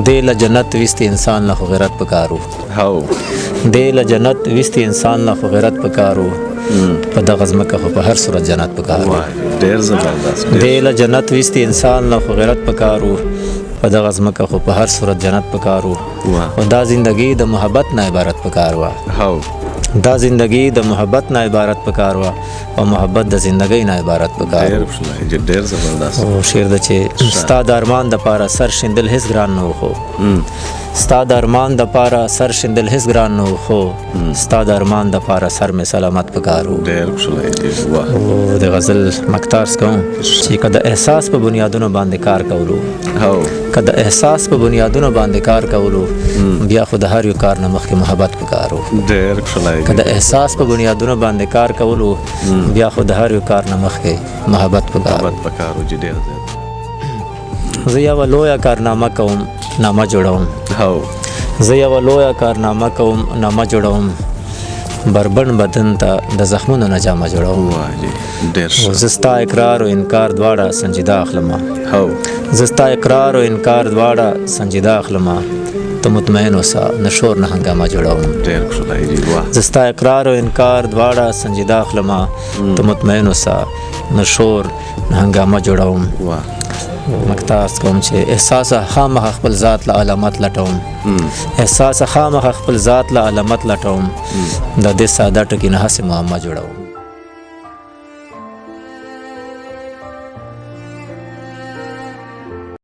دې له جنت ویستې انسان له خو غیرت پکارو هو دې له جنت ویستې انسان له خو غیرت پکارو په دغه ځمکه خو په هر صورت جنت پکارو ډېر زبردست دې له جنت ویستې انسان له خو غیرت پکارو په دغه ځمکه خو په هر صورت جنت پکارو او دا زندگی د محبت نه عبارت پکارو هو دا زندگی د محبت نه عبارت پکارو او محبت د زندگی نه عبارت پکارو ډېر زبردست او شعر د چې ستا د ارمان د پاره سر شیندل هیڅ ګران نه خو ستا د ارمان د پاره سر شیندل هیڅ ګران نه خو ستا د ارمان د پاره سر می سلامت پکارو ډېر خوشاله دي واه او د غزل مکتارس کوم چې کله احساس په بنیادونو باندې کار کولو هو کله احساس په بنیادونو باندې کار کولو بیا خو د هر یو کار نه مخکې محبت پکارو ډېر خوشاله دي کله احساس په بنیادونو باندې کار کولو بیا خو د هر یو کار نه مخکې محبت پکارو چې ډېر زیات زه یو لویه کارنامه کوم نامه جوړوم هو زه یو لویه کارنامه کوم نامه جوړوم بربند بدن ته د زخمونو نه جامه جوړوم ډېر زه ستا اقرار او انکار دواړه سنجیده اخلم هو زه ستا اقرار او انکار دواړه سنجیده اخلم ته مطمئن اوسه نه شور نه هنګامه جوړوم ډېر خوشاله دي واه زه ستا اقرار او انکار دواړه سنجیده اخلم ته مطمئن اوسه نه شور نه هنګامه جوړوم واه مکتاس کوم چې احساس خامخ خپل ذات له علامت لټوم احساس خامخ خپل ذات له علامت لټوم د دې ساده ټکی نه هسې معما جوړوم